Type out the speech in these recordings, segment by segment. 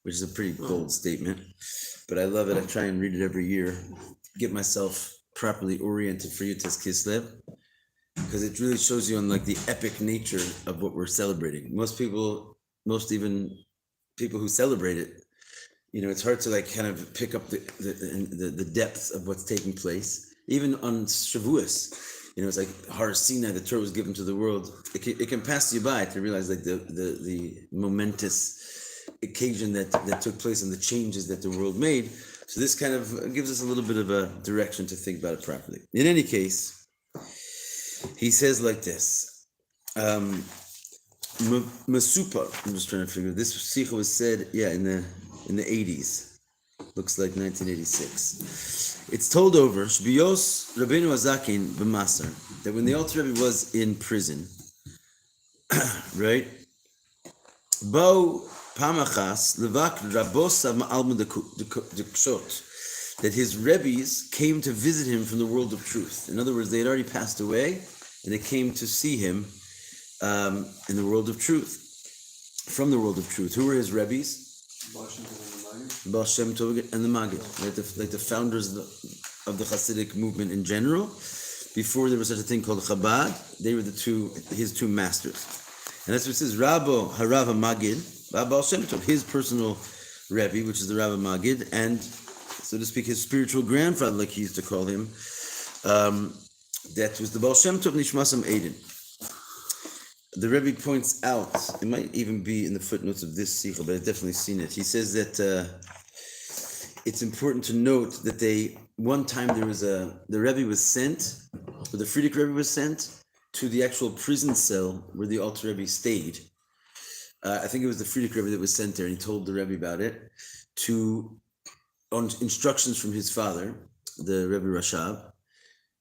which is a pretty bold statement, but I love it. I try and read it every year, get myself properly oriented for Yutas Kislev, because it really shows you on like the epic nature of what we're celebrating. Most people, most even people who celebrate it, it's hard to like kind of pick up the depths of what's taking place. Even on Shavuos, it's like Har Sinai, the Torah was given to the world. It can pass you by to realize like the momentous occasion that took place and the changes that the world made. So this kind of gives us a little bit of a direction to think about it properly. In any case, he says like this. Masupar. I'm just trying to figure. This sikha was said, in the 80s. Looks like 1986. It's told over Shbiyos Rabbeinu Azakin b'Masar that when the Alter Rebbe was in prison, right? Bo Pamachas Levak Rabosa Ma'alma Dekshot, that his Rebbes came to visit him from the world of truth. In other words, they had already passed away, and they came to see him in the world of truth, from the world of truth. Who were his Rebbes? Baal Shem Tov and the Maggid, like the founders of the Hasidic movement in general. Before there was such a thing called Chabad, they were his two masters. And that's what it says, Rabbo Harav Maggid, Baal Shem Tov, his personal Rebbe, which is the Rav Maggid, and so to speak, his spiritual grandfather, like he used to call him, that was the Baal Shem Tov Nishmasam Eidin. The Rebbe points out, it might even be in the footnotes of this sikha, but I've definitely seen it. He says that it's important to note that one time the Rebbe was sent, or the Frierdiker Rebbe was sent to the actual prison cell where the Alter Rebbe stayed. I think it was the Frierdiker Rebbe that was sent there, and he told the Rebbe about it, on instructions from his father, the Rebbe Rashab,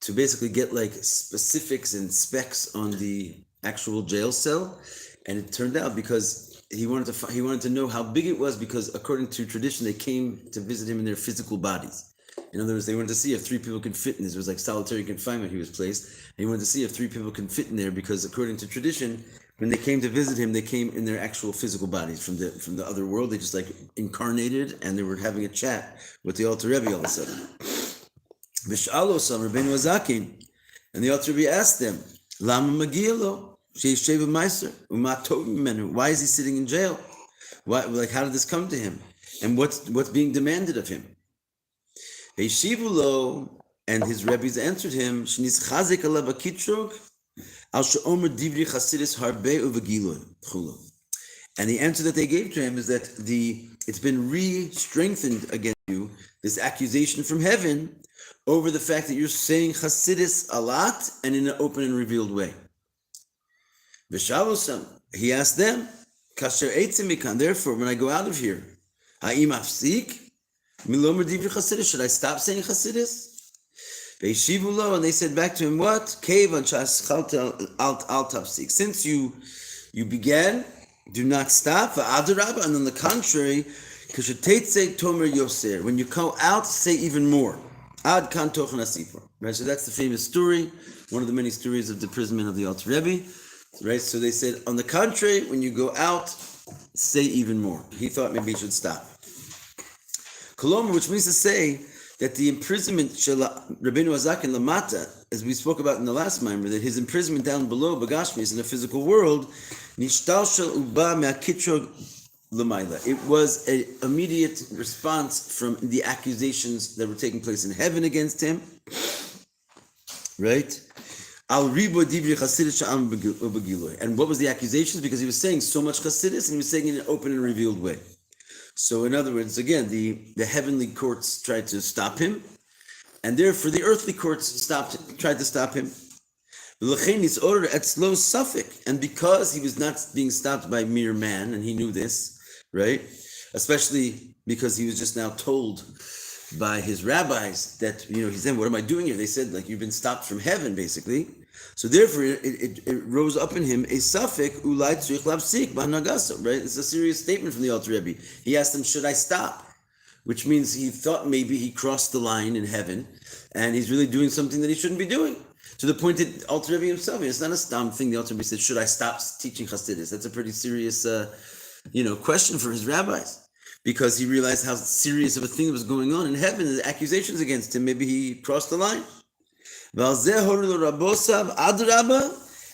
to basically get like specifics and specs on the actual jail cell. And it turned out because he wanted to know how big it was, because according to tradition they came to visit him in their physical bodies. In other words, they wanted to see if 3 people could fit in this. It was like solitary confinement he was placed, and he wanted to see if 3 people can fit in there, because according to tradition, when they came to visit him, they came in their actual physical bodies from the other world. They just like incarnated, and they were having a chat with the Alter Rebbe all of a sudden. V'sh'alo sam Rabbeinu Azakin, and the Alter Rebbe asked them, Lama Magielo? Why is he sitting in jail? How did this come to him? And what's being demanded of him? And his Rebbes answered him, and the answer that they gave to him is that it's been re-strengthened against you, this accusation from heaven, over the fact that you're saying Hasidus a lot and in an open and revealed way. He asked them, therefore, when I go out of here, should I stop saying Chasidus? And they said back to him, what? Since you began, do not stop. And on the contrary, when you come out, say even more. Right, so that's the famous story, one of the many stories of the imprisonment of the Alter Rebbe. Right, so they said, on the contrary, when you go out, say even more. He thought maybe he should stop. Koloma, which means to say that the imprisonment Rabbeinu Azakin Lamata, as we spoke about in the last mimer, that his imprisonment down below Bagashmis in the physical world, Nishtalshal Uba Me'akitro Lamaila. It was an immediate response from the accusations that were taking place in heaven against him. Right? And what was the accusations? Because he was saying so much Chasidus, and he was saying it in an open and revealed way. So in other words, again, the heavenly courts tried to stop him, and therefore the earthly courts tried to stop him. And because he was not being stopped by mere man, and he knew this, right? Especially because he was just now told by his rabbis that, he said, what am I doing here? They said, like, you've been stopped from heaven, basically. So therefore, it rose up in him a suffix, ulai tzrich lapsik b'hanagaso, right? It's a serious statement from the Alter Rebbe. He asked him, should I stop? Which means he thought maybe he crossed the line in heaven, and he's really doing something that he shouldn't be doing. To the point that Alter Rebbe himself, it's not a stam thing. The Alter Rebbe said, should I stop teaching Hasidus? That's a pretty serious, question for his rabbis. because he realized how serious of a thing was going on in heaven, the accusations against him. Maybe he crossed the line.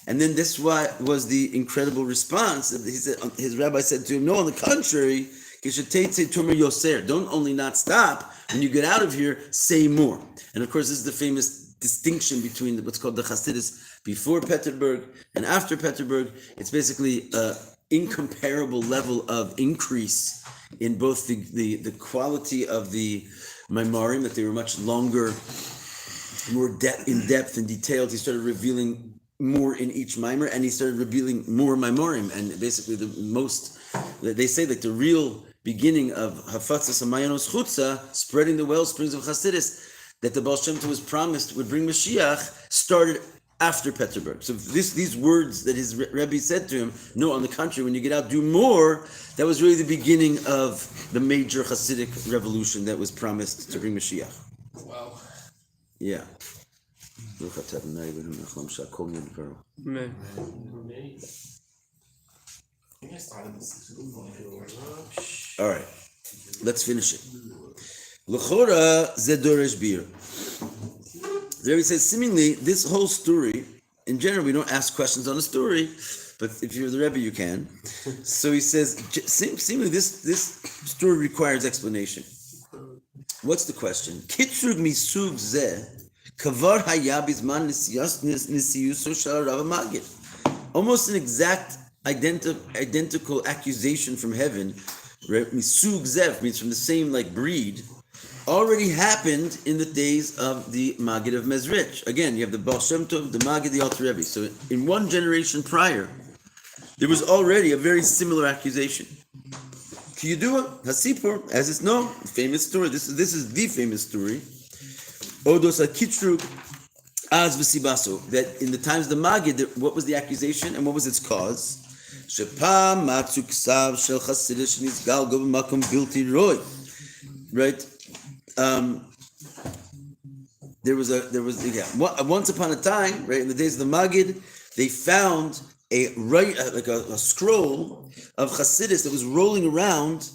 And then this was the incredible response. He said, his rabbi said to him, no, on the contrary, don't only not stop, when you get out of here, say more. And of course, this is the famous distinction between what's called the Chassidus before Peterburg and after Peterburg. It's basically an incomparable level of increase in both the quality of the Maimarim, that they were much longer, more in depth and detailed. He started revealing more in each mimer, and he started revealing more Maimarim. And basically they say that the real beginning of Hafatzas Hamayanos Chutza, spreading the wellsprings of Chassidus, that the Baal Shem Tov was promised would bring Mashiach, started after Peterburg. So these words that his Rebbe said to him, no, on the contrary, when you get out, do more, that was really the beginning of the major Hasidic revolution that was promised to bring Mashiach. Wow. Yeah. Amen. All right, let's finish it. L'chora zedoresh bir. There he says, seemingly, this whole story, in general, we don't ask questions on a story, but if you're the Rebbe, you can. So he says, seemingly, this story requires explanation. What's the question? Kitrug misug zeh. Kavar haya bizman nisiyuso shel Rav Magid. Almost an exact identical accusation from heaven, misug zev means from the same breed, already happened in the days of the Magid of Mezrich. Again, you have the Baal Shem Tov, the Magid, the Alter Rebbe. So in one generation prior, there was already a very similar accusation. Kiyudua Hasipur, as it's known, famous story. This is the famous story. Odos Akitrug Az V'Sibaso, that in the times of the Magid, what was the accusation and what was its cause? Shepam Matzu Ksav Shel Chassidus Nizgal Go B'Makom Bilti Roy. Right? There was once upon a time, right, in the days of the Magid, they found a scroll of Chassidus that was rolling around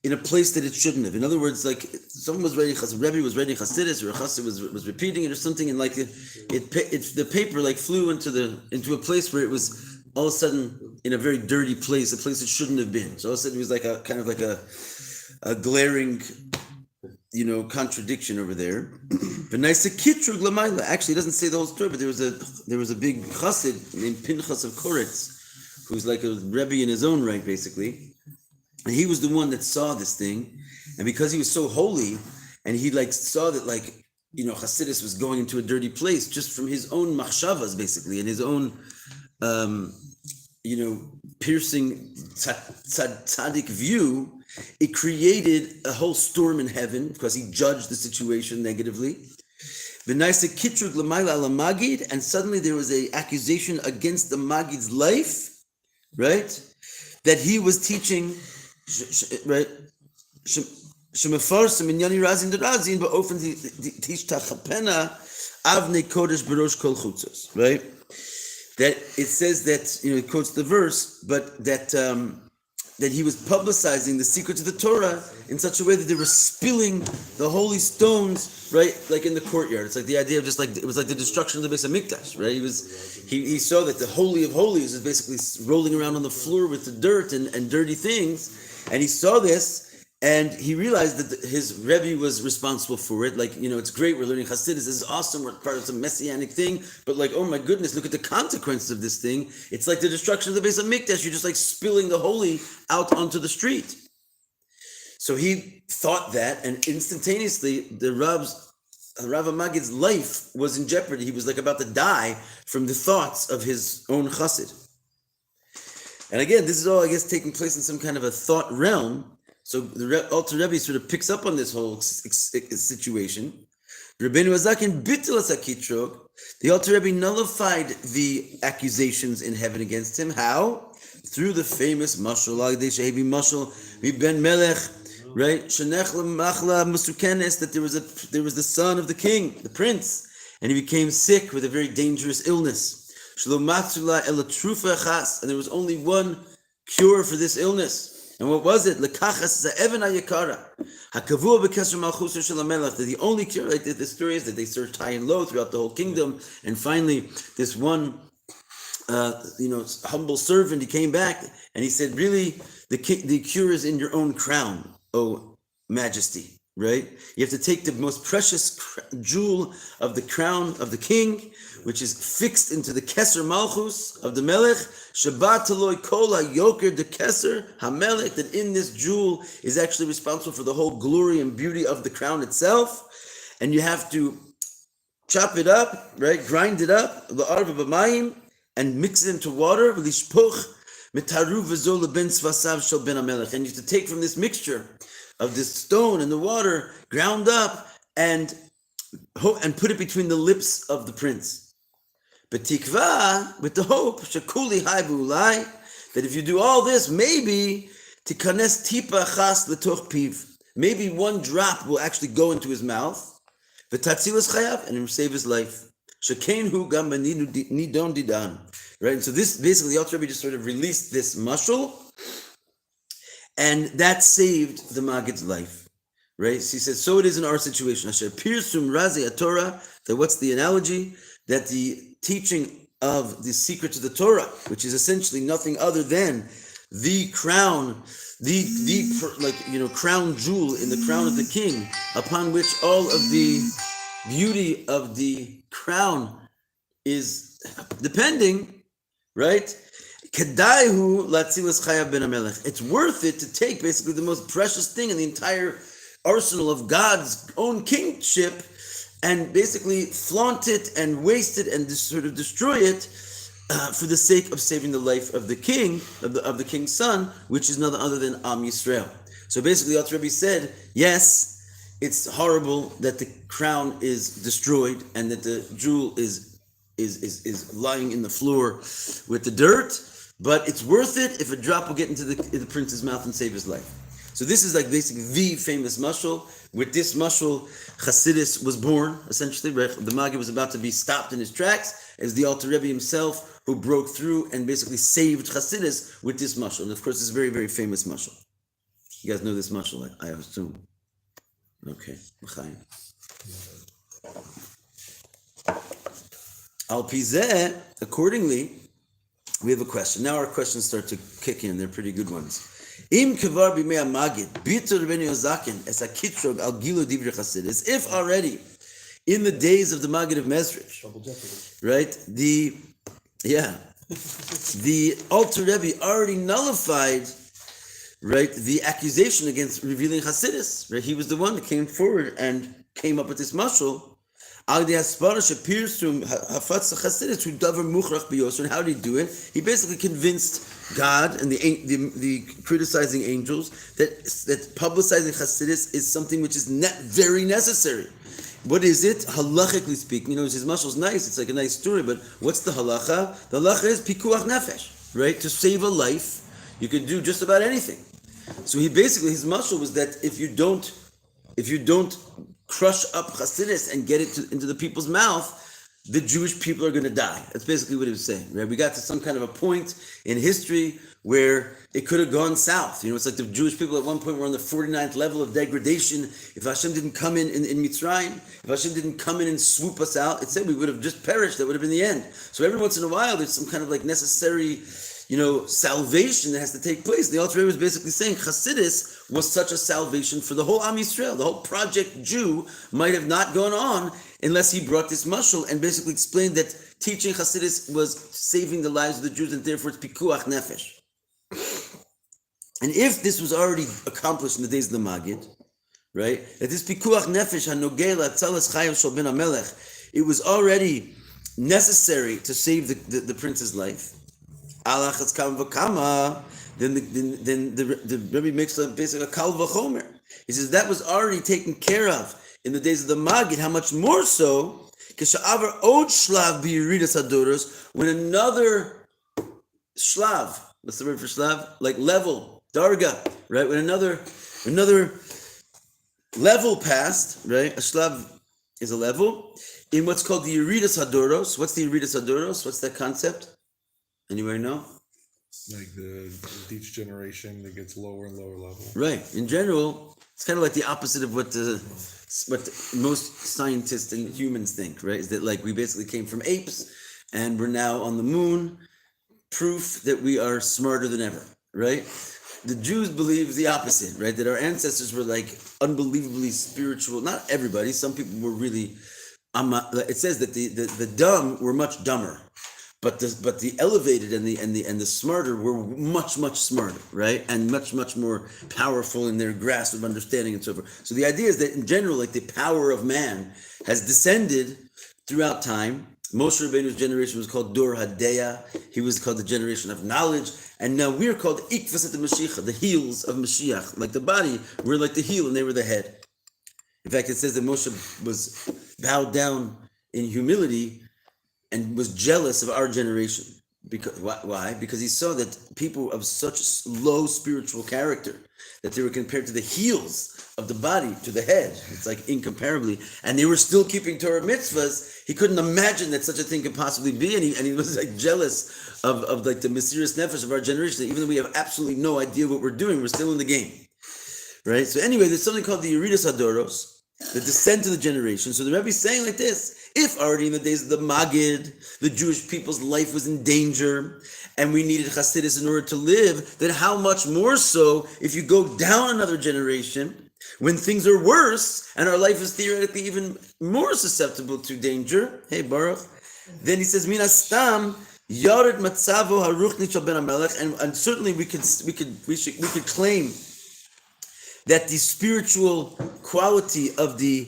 in a place that it shouldn't have. In other words, someone was writing Chassidus, Rebbe was writing Chassidus, or a Chassid was repeating it or something, and the paper flew into a place where it was all of a sudden in a very dirty place, a place it shouldn't have been. So all of a sudden it was a glaring, contradiction over there. Actually, it doesn't say the whole story, but there was a big chassid named Pinchas of Koretz, who's like a Rebbe in his own right, basically. And he was the one that saw this thing, and because he was so holy, and he saw that Hasidus was going into a dirty place just from his own machshavas, basically, and his own piercing tzaddik view. It created a whole storm in heaven because he judged the situation negatively. And suddenly there was an accusation against the Magid's life, right? That he was teaching, right? Right? That it says that, it quotes the verse, but that he was publicizing the secrets of the Torah in such a way that they were spilling the holy stones, right, in the courtyard. It's the idea of it was like the destruction of the Beis Hamikdash, right? He saw that the Holy of Holies is basically rolling around on the floor with the dirt and dirty things, and he saw this, and he realized that his Rebbe was responsible for it. It's great, we're learning Hasidus, this is awesome, we're part of some messianic thing, but oh my goodness, look at the consequences of this thing. It's like the destruction of the Beis Hamikdash. You're just spilling the holy out onto the street. So he thought that, and instantaneously, the Rav Magid's life was in jeopardy. He was about to die from the thoughts of his own chassid. And again, this is all, I guess, taking place in some kind of a thought realm. So the Alter Rebbe sort of picks up on this whole situation. Rabbeinu Azakin bitul hakitrog. The Alter Rebbe nullified the accusations in heaven against him. How? Through the famous mashal, Shehevi mashal, Ben Melech, right? Shenech lemachla musukenes, that there was the son of the king, the prince, and he became sick with a very dangerous illness. Shelo matzula ela trufa chas, and there was only one cure for this illness. And what was it? Lekachas za'evan ha'yakara. Hakavua b'keser malchuso shel hamelech. The only cure, like the story is that they searched high and low throughout the whole kingdom, and finally this one, humble servant, he came back and he said, "Really, the cure is in your own crown, O Majesty." Right? You have to take the most precious jewel of the crown of the king, which is fixed into the Keser Malchus of the Melech, Shabbat Taloi Kol HaYoker de Keser HaMelech, that in this jewel is actually responsible for the whole glory and beauty of the crown itself. And you have to chop it up, right? Grind it up, La'arva B'mayim, and mix it into water, V'lishpoch Metaru V'zol L'ben Svasav Shel Ben HaMelech. And you have to take from this mixture of this stone and the water, ground up, and put it between the lips of the prince. But tikva, with the hope, shekuli haibu ulai, that if you do all this, maybe tikanes tipa chas letoch piv, maybe one drop will actually go into his mouth, v'tatzilas chayav, and save his life. Shekein hu gam nidon didan. Right, and so this basically, the Alter Rebbe just sort of released this mashal, and that saved the Maggid's life, right? So he says, so it is in our situation. Asher pirsum razi Torah. That what's the analogy? That the teaching of the secrets of the Torah, which is essentially nothing other than the crown, crown jewel in the crown of the king, upon which all of the beauty of the crown is depending, right? It's worth it to take basically the most precious thing in the entire arsenal of God's own kingship and basically flaunt it and waste it and sort of destroy it for the sake of saving the life of the king, of the king's son, which is none other than Am Yisrael. So basically, Alter Rebbe said, yes, it's horrible that the crown is destroyed and that the jewel is lying in the floor with the dirt, but it's worth it if a drop will get into the prince's mouth and save his life. So this is like basically the famous mashal. With this mashal, Chassidus was born, essentially. The Maggid was about to be stopped in his tracks, as the Alter Rebbe himself, who broke through and basically saved Chassidus with this mashal. And of course, it's a very, very famous mashal. You guys know this mashal, I assume. Okay. Al Pizeh, accordingly, we have a question. Now our questions start to kick in. They're pretty good ones. Im kavar b'mei Magid bitur Rebbeinu Zaken es hakitrog al gilu divrei Chassidus. If already in the days of the Maggid of Mezrich, right? The Alter Rebbe already nullified, right, the accusation against revealing Chassidus. Right? He was the one that came forward and came up with this mashal. And how did he do it? He basically convinced God and the criticizing angels that publicizing Chassidus is something which is very necessary. What is it? Halachically speaking, his muscle's nice, it's like a nice story, but what's the halacha? The halacha is pikuach nefesh, right? To save a life, you can do just about anything. So his muscle was that if you don't crush up Chassidus and get it into the people's mouth, the Jewish people are going to die. That's basically what he was saying. Right? We got to some kind of a point in history where it could have gone south. It's like the Jewish people at one point were on the 49th level of degradation. If Hashem didn't come in Mitzrayim, if Hashem didn't come in and swoop us out, it said we would have just perished. That would have been the end. So every once in a while, there's some kind of like necessary salvation that has to take place. The Alter Rebbe was basically saying Chassidus was such a salvation for the whole Am Yisrael. The whole Project Jew might have not gone on unless he brought this mashal and basically explained that teaching Chassidus was saving the lives of the Jews and therefore it's pikuach nefesh. And if this was already accomplished in the days of the Maggid, right, that this pikuach nefesh hanogei latzalas chayav shel ben hamelech, it was already necessary to save the prince's life. Then the Rebbe makes basically a kal v'chomer. He says that was already taken care of in the days of the Maggid. How much more so? K'sha'avar od shlav b'yiridas hadoros, when another shlav, what's the word for shlav? Like level, darga, right? When another level passed, right? A shlav is a level in what's called the yiridas hadoros. What's the yiridas hadoros? What's that concept? Anybody know? Like each generation that gets lower and lower level. Right. In general, it's kind of like the opposite of what most scientists and humans think, right? Is that like we basically came from apes and we're now on the moon, proof that we are smarter than ever, right? The Jews believe the opposite, right? That our ancestors were like unbelievably spiritual. Not everybody. Some people were really. It says that the dumb were much dumber, but the elevated and the smarter were much smarter, right? And much more powerful in their grasp of understanding and so forth. So the idea is that in general, like the power of man has descended throughout time. Moshe Rabbeinu's generation was called Dor Hadeya. He was called the generation of knowledge. And now we're called Ikvasat Mashiach, the heels of Mashiach. Like the body, we're like the heel and they were the head. In fact, it says that Moshe was bowed down in humility and was jealous of our generation. Because why? Because he saw that people of such low spiritual character, that they were compared to the heels of the body to the head. It's like incomparably. And they were still keeping Torah mitzvahs. He couldn't imagine that such a thing could possibly be. And he was like jealous of like the mysterious nefesh of our generation. Even though we have absolutely no idea what we're doing, we're still in the game. Right? So anyway, there's something called the Yeridas Hadoros, the descent of the generation. So the Rebbe is saying like this: if already in the days of the Magid, the Jewish people's life was in danger, and we needed Hasidus in order to live, then how much more so if you go down another generation, when things are worse, and our life is theoretically even more susceptible to danger. Hey, Baruch. Then he says, Min Astam, Yared Matzavo Haruchni Shel Ben HaMelech, and certainly we could claim that the spiritual quality of the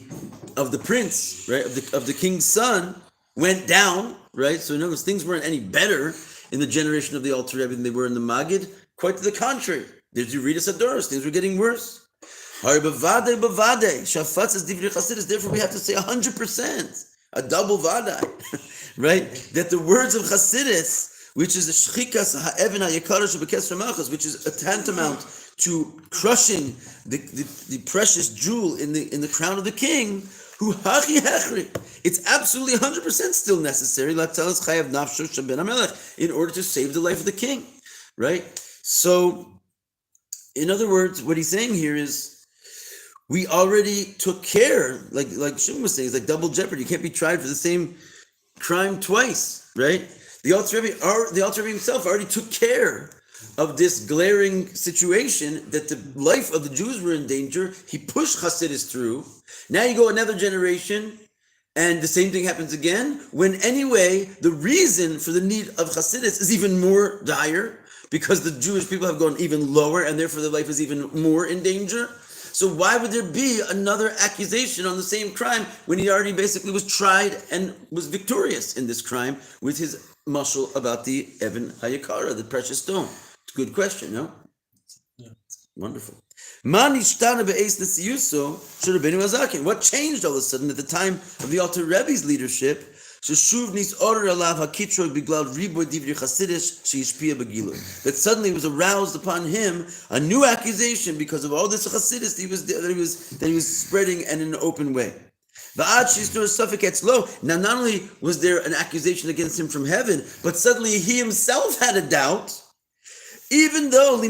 prince, right, of the king's son, went down, right? So in other words, things weren't any better in the generation of the Alter Rebbe than they were in the Magid. Quite to the contrary. There's Yeridas Hadoros, things were getting worse. Therefore, we have to say 100%, a double vadai, right? That the words of Chassidus, which is the shchikas ha'even ha'yekara shebekesar malchus, which is a tantamount to crushing the precious jewel in the crown of the king, who hachi hechri. It's absolutely 100% still necessary in order to save the life of the king, right? So, in other words, what he's saying here is, we already took care, like Shimon was saying, it's like double jeopardy. You can't be tried for the same crime twice, right? The Alter Rebbe himself already took care of this glaring situation that the life of the Jews were in danger. He pushed Hasidus through. Now you go another generation, and the same thing happens again, when anyway, the reason for the need of Hasidus is even more dire, because the Jewish people have gone even lower, and therefore their life is even more in danger. So why would there be another accusation on the same crime when he already basically was tried and was victorious in this crime with his mashal about the Even Hayakara, the precious stone? It's a good question, no? Yeah. Wonderful. What changed all of a sudden at the time of the Alter Rebbe's leadership? That suddenly was aroused upon him a new accusation because of all this Chassidus that he was spreading and in an open way. Now, not only was there an accusation against him from heaven, but suddenly he himself had a doubt. Even though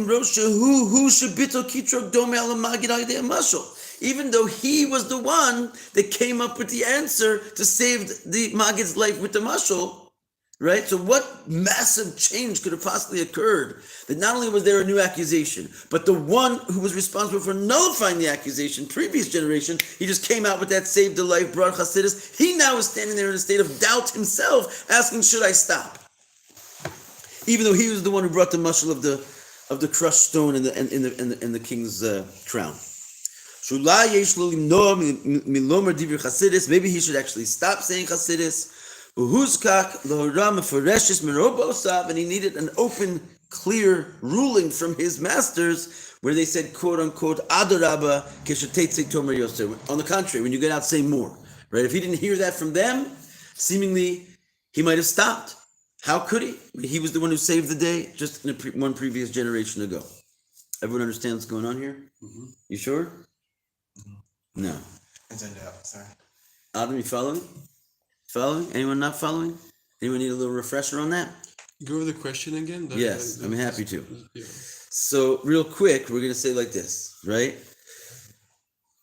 even though he was the one that came up with the answer to save the Magid's life with the mashal, right? So what massive change could have possibly occurred that not only was there a new accusation, but the one who was responsible for nullifying the accusation, previous generation, he just came out with that saved the life, brought Hasidus. He now is standing there in a state of doubt himself, asking, should I stop? Even though he was the one who brought the mashal of the crushed stone in the king's crown. Maybe he should actually stop saying Chasidus. And he needed an open, clear ruling from his masters where they said, quote unquote, Adarabba keshetetze tomer yoser. On the contrary, when you get out, say more. Right? If he didn't hear that from them, seemingly he might have stopped. How could he? He was the one who saved the day just in one previous generation ago. Everyone understands what's going on here? Mm-hmm. You sure? Mm-hmm. No. It's in doubt, sorry. Adam, you following? Following? Anyone not following? Anyone need a little refresher on that? Go over the question again. Yes, I'm happy to. Yeah. So, real quick, we're going to say like this, right?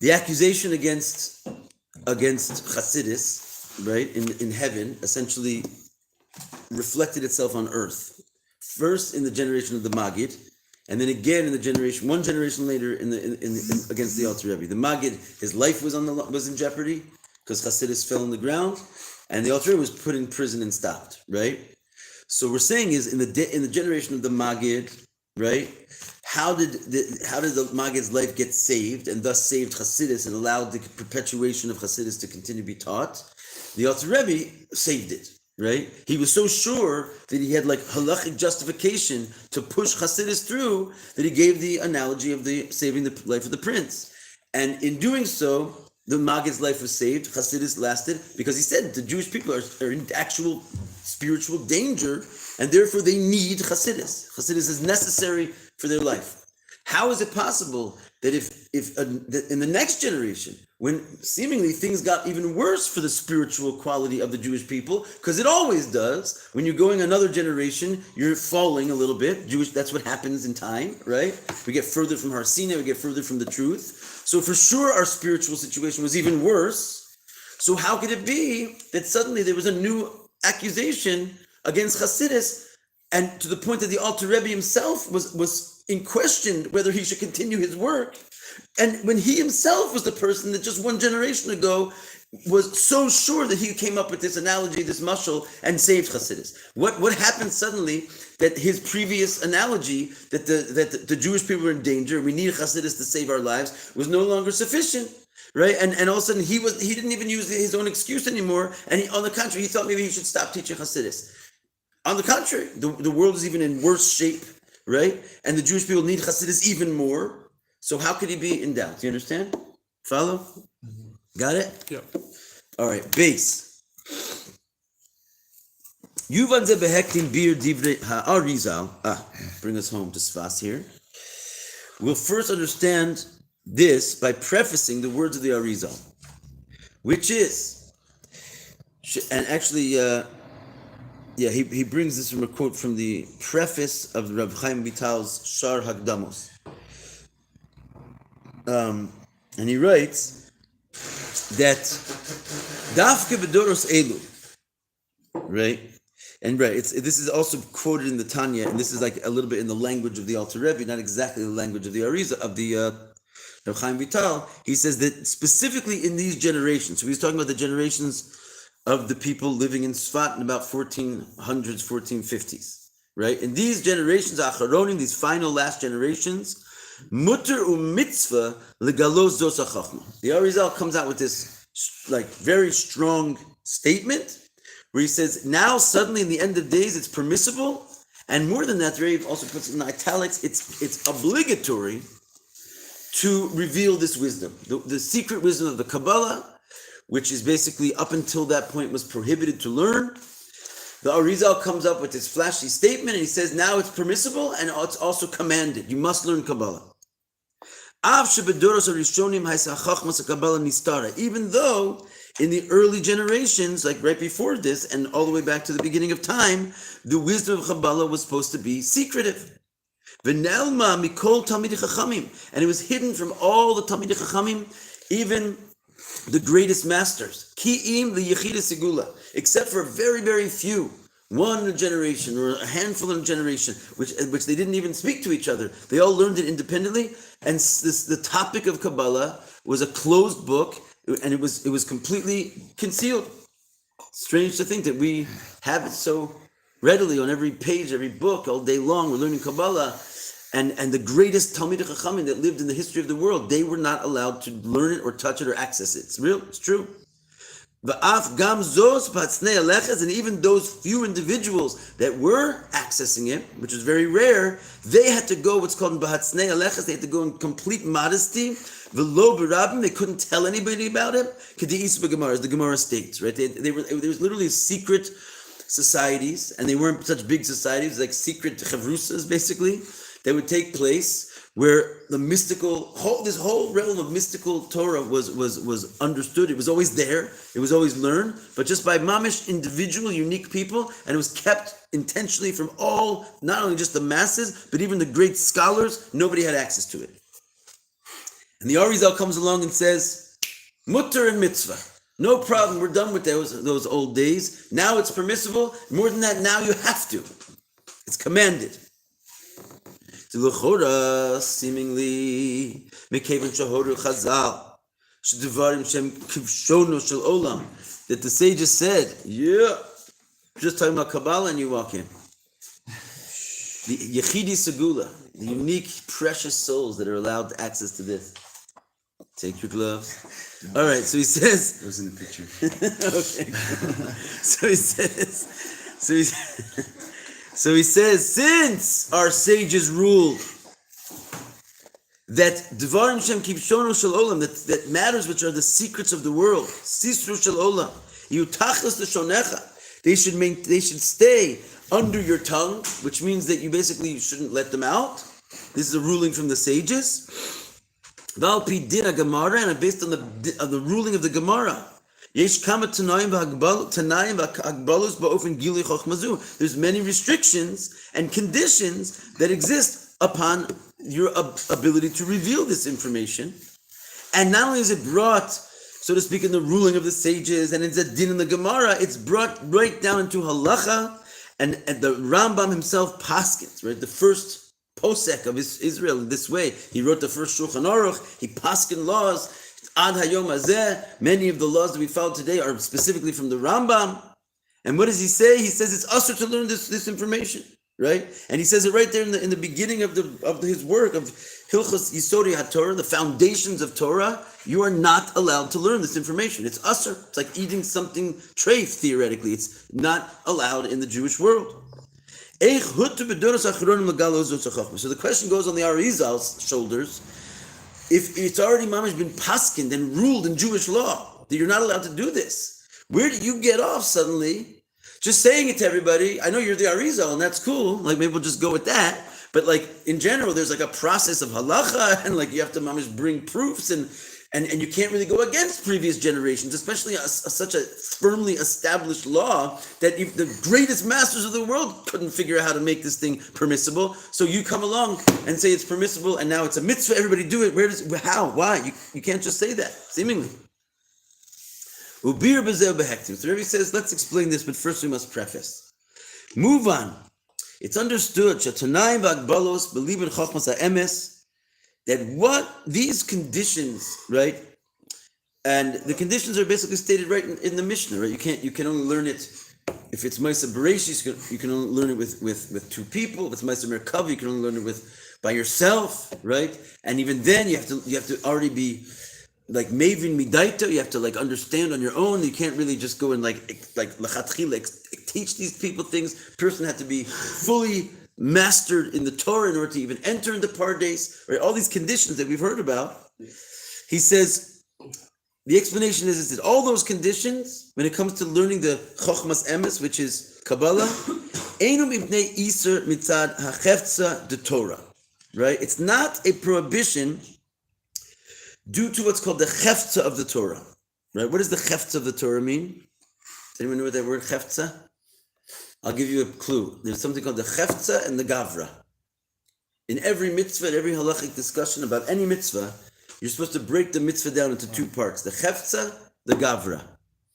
The accusation against Hasidus, right, in heaven, essentially reflected itself on earth. First in the generation of the Maggid, and then again in the one generation later against the Alter Rebbe. The Maggid, his life was in jeopardy because Hasidus fell on the ground, and the Alter Rebbe was put in prison and stopped, right? So we're saying is in the generation of the Maggid, right? How did the Maggid's life get saved and thus saved Hasidus and allowed the perpetuation of Hasidus to continue to be taught? The Alter Rebbe saved it, right? He was so sure that he had like halachic justification to push Hasidus through that he gave the analogy of the saving the life of the prince. And in doing so, the Maggid's life was saved. Hasidus lasted because he said the Jewish people are in actual spiritual danger, and therefore they need Hasidus. Hasidus is necessary for their life. How is it possible that if in the next generation, when seemingly things got even worse for the spiritual quality of the Jewish people, because it always does, when you're going another generation, you're falling a little bit. That's what happens in time, right? We get further from Har Sinai, we get further from the truth. So for sure our spiritual situation was even worse. So how could it be that suddenly there was a new accusation against Hasidus, and to the point that the Alter Rebbe himself was in question whether he should continue his work, and when he himself was the person that just one generation ago was so sure that he came up with this analogy, this mashal, and saved Hasidus. What happened suddenly that his previous analogy that the Jewish people were in danger, we need Hasidus to save our lives, was no longer sufficient? Right, and all of a sudden he didn't even use his own excuse anymore, and on the contrary, he thought maybe he should stop teaching Hasidus. On the contrary, the world is even in worse shape, right? And the Jewish people need Hasidus even more. So how could he be in doubt? Do you understand? Follow? Mm-hmm. Got it? Yeah. All right, base. Yuvan ze behektin bir divrei ha'arizal. Bring us home to Sfas here. We'll first understand this by prefacing the words of the Arizal, which is, and actually, he brings this from a quote from the preface of Rav Chaim Vital's Shar Hagdamos, and he writes that Dafke B'Doros Elu, right? And this is also quoted in the Tanya, and this is like a little bit in the language of the Alter Rebbe, not exactly the language of the Arizal, of the Rav Chaim Vital. He says that specifically in these generations, so he's talking about the generations of the people living in Sfat in about 1400s, 1450s, right? In these generations, Acharonim, these final last generations, Mutter mitzvah legalos zos hachachma. The Arizal comes out with this like very strong statement where he says, now suddenly in the end of days, it's permissible, and more than that, the Rebbe also puts it in italics, it's obligatory to reveal this wisdom, the secret wisdom of the Kabbalah, which is basically up until that point was prohibited to learn. The Arizal comes up with this flashy statement, and he says now it's permissible and it's also commanded. You must learn Kabbalah. Even though in the early generations, like right before this and all the way back to the beginning of time, the wisdom of Kabbalah was supposed to be secretive. V'nelma mikol Talmidei Chachamim, and it was hidden from all the Talmidei Chachamim, even the greatest masters. Ki'im li'yechida segula, except for very, very few, one in a generation or a handful in a generation, which they didn't even speak to each other. They all learned it independently, and the topic of Kabbalah was a closed book, and it was completely concealed. Strange to think that we have it so readily on every page, every book, all day long. We're learning Kabbalah, and the greatest Talmidei Chachamim that lived in the history of the world, they were not allowed to learn it or touch it or access it. It's real. It's true. And even those few individuals that were accessing it, which was very rare, they had to go what's called b'hatznei aleches. They had to go in complete modesty. V'lo b'rabim, they couldn't tell anybody about it. K'de'is b'gemara, as the Gemara states, right? There was literally secret societies, and they weren't such big societies, like secret chavrusas, basically, that would take place where the this whole realm of mystical Torah was understood. It was always there. It was always learned, but just by mamish individual, unique people, and it was kept intentionally from all, not only just the masses, but even the great scholars. Nobody had access to it. And the Arizal comes along and says, mutter and mitzvah. No problem, we're done with those old days. Now it's permissible. More than that, now you have to. It's commanded. Seemingly, that the sages said, yeah, just talking about Kabbalah and you walk in. The Yechidi Segula, the unique, precious souls that are allowed access to this. Take your gloves. All right, so he says. It was in the picture. Okay. So he says, since our sages ruled that Devarim Shem Kibshono Shel Olam, that matters which are the secrets of the world, Sisru Shel Olam, Yutachas L'Shonecha, they should stay under your tongue, which means that you shouldn't let them out. This is a ruling from the sages. Valpi Din Gemara, and based on the ruling of the Gemara. There's many restrictions and conditions that exist upon your ability to reveal this information. And not only is it brought, so to speak, in the ruling of the sages and it's a din in the Gemara, it's brought right down into halacha, and the Rambam himself paskins, right? The first posek of Israel this way. He wrote the first Shulchan Aruch, he paskin laws. Ad hayom hazeh, many of the laws that we follow today are specifically from the Rambam. And what does he say? He says it's usher to learn this information, right? And he says it right there in the beginning of his work of Hilchos Yisodi HaTorah, the foundations of Torah. You are not allowed to learn this information. It's usher. It's like eating something treif, theoretically. It's not allowed in the Jewish world. So the question goes on the Arizal's shoulders. If it's already mamish been paskined and ruled in Jewish law that you're not allowed to do this, where do you get off suddenly just saying it to everybody? I know you're the Arizal and that's cool. Like maybe we'll just go with that. But like in general, there's like a process of halacha and like you have to mamish bring proofs and you can't really go against previous generations, especially such a firmly established law that if the greatest masters of the world couldn't figure out how to make this thing permissible. So you come along and say it's permissible and now it's a mitzvah, everybody do it. How? Why? You can't just say that, seemingly. So Rebbe says, let's explain this, but first we must preface. Move on. It's understood that what these conditions, right? And the conditions are basically stated right in the Mishnah, right? You can only learn it if it's Maisa Bereshis, you can only learn it with two people. If it's Maisa Merkava, you can only learn it by yourself, right? And even then you have to already be like Mavin Midaita, you have to like understand on your own. You can't really just go and like lachatchila teach these people things. Person had to be fully mastered in the Torah in order to even enter into Pardes, right? All these conditions that we've heard about. He says, the explanation is that all those conditions, when it comes to learning the Chochmas Emes, which is Kabbalah, Einum ibnei Iser mitzad hachefza de Torah, right? It's not a prohibition due to what's called the chefza of the Torah, right? What does the chefza of the Torah mean? Does anyone know what that word chefza? I'll give you a clue. There's something called the chefza and the gavra. In every mitzvah, in every halachic discussion about any mitzvah, you're supposed to break the mitzvah down into two parts: the chefza, the gavra.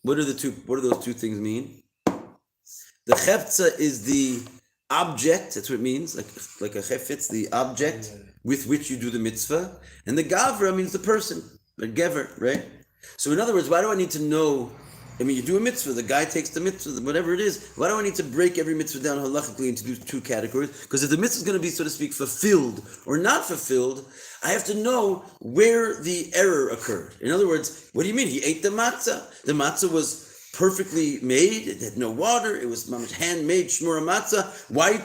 What do those two things mean? The chefza is the object. That's what it means, like a chefetz, the object with which you do the mitzvah, and the gavra means the person, the gever, right? So in other words, why do I need to know? I mean, you do a mitzvah, the guy takes the mitzvah, whatever it is. Why do I need to break every mitzvah down halachically into two categories? Because if the mitzvah is going to be, so to speak, fulfilled or not fulfilled, I have to know where the error occurred. In other words, what do you mean? He ate the matzah. The matzah was perfectly made. It had no water. It was handmade shmura matzah. Why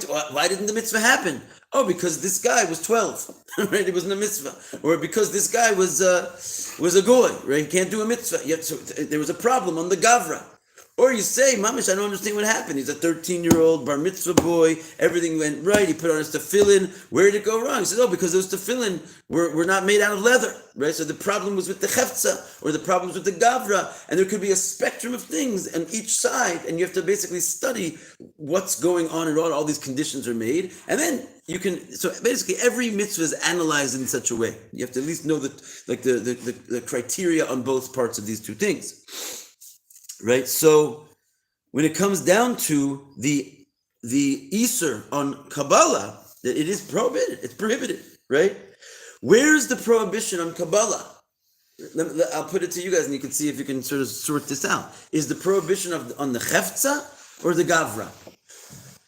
didn't the mitzvah happen? Oh, because this guy was 12, right? It wasn't a mitzvah. Or because this guy was a goy, right? He can't do a mitzvah. Yet, so there was a problem on the gavra. Or you say, Mamish, I don't understand what happened. He's a 13-year-old bar mitzvah boy. Everything went right. He put on his tefillin. Where did it go wrong? He says, because those tefillin were not made out of leather, right? So the problem was with the chefza, or the problem was with the gavra, and there could be a spectrum of things on each side, and you have to basically study what's going on and all these conditions are made, and then you can. So basically, every mitzvah is analyzed in such a way. You have to at least know the criteria on both parts of these two things. Right, so when it comes down to the Isur on Kabbalah, that it is prohibited. It's prohibited, right? Where's the prohibition on Kabbalah? I'll put it to you guys, and you can see if you can sort of sort this out. Is the prohibition on the Chefza or the Gavra?